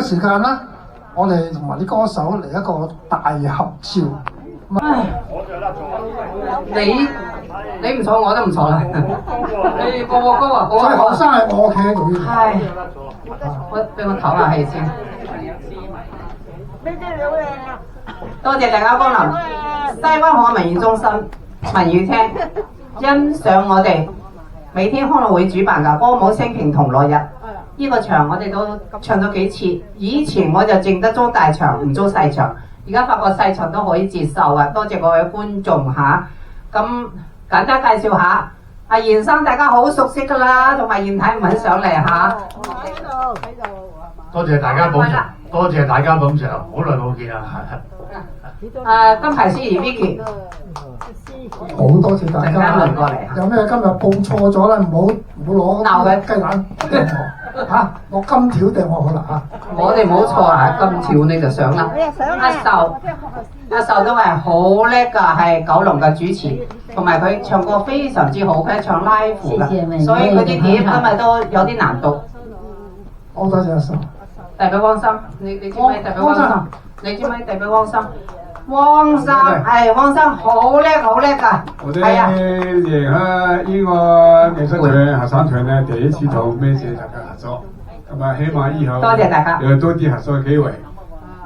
時間啦，我哋同埋啲歌手嚟一個大合照。你唔錯，我都唔錯啦。你播歌啊，播最後生係我企喺度。係，俾我唞下氣先。多謝大家光臨西灣河文娛中心文娛廳，欣賞我哋每天康樂會主辦嘅歌舞升平同樂日。呢個場我哋都唱咗幾次，以前我就淨得租大場，唔租細場。而家發覺細場都可以接受啊！多謝各位觀眾嚇。咁簡單介紹下，阿賢生大家好熟悉㗎啦，同埋賢太唔肯上嚟嚇。喺度。多謝大家捧場，多謝大家捧場，好耐冇見啦。金牌司儀 Vicky， 好多謝大陣間輪過嚟家。有咩今日報錯咗啦？唔好攞鬧佢雞蛋掟我嚇，攞金條掟我好啦嚇。我哋冇錯啊，金條你就上啦。阿秀都係好叻㗎，係九龍嘅主持，同埋佢唱歌非常之好，佢唱 live 㗎，所以佢啲碟今日都有啲難讀。好多謝阿秀。代表汪生，你知唔知代表汪生？你知唔知代表汪生？汪生係汪生好叻㗎，我哋係啊。聯合呢個藝術團合唱團咧，第一次同咩謝大家合作，咁啊希望以後多謝大家有多啲合作機會，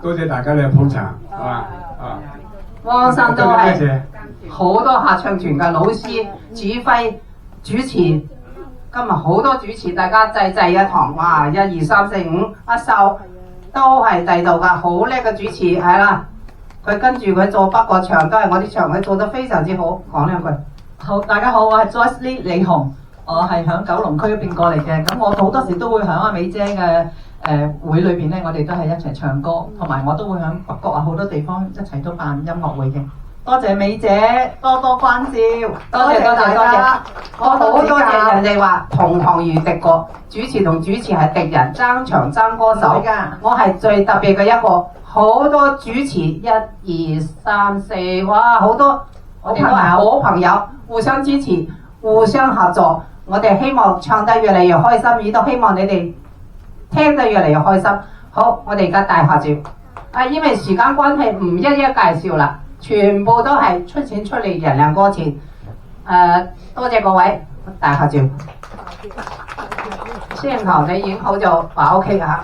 多謝大家嘅捧場，係嘛啊！汪生都係好多合唱團嘅老師、指揮、主持。今日好多主持，大家濟一堂，哇！1、2、3、4、5，阿秀都係地道㗎，好叻嘅主持，係啦。佢跟住佢做北角場，都係我啲場，佢做得非常之好。講兩句。好，大家好，我係 Joyce Lee 李紅，我係響九龍區嗰邊過嚟嘅。咁我好多時都會響阿美姐嘅會裏邊咧，我哋都係一齊唱歌，同埋我都會響北角啊好多地方一齊都辦音樂會嘅。多謝美姐，多多關照，多謝。我好多謝人哋話同行如敵國，主持同主持係敵人，爭場爭歌手。我係最特別嘅一個，好多主持1、2、3、4，哇好多，我哋都係好朋友，互相支持，互相合作。我哋希望唱得越嚟越開心，亦都希望你哋聽得越嚟越開心。好，我哋而家大合照。因為時間關係唔一一介紹啦。全部都係出錢出力，人量歌錢。多謝各位，大合照。攝影頭你影好就話 OK 嚇。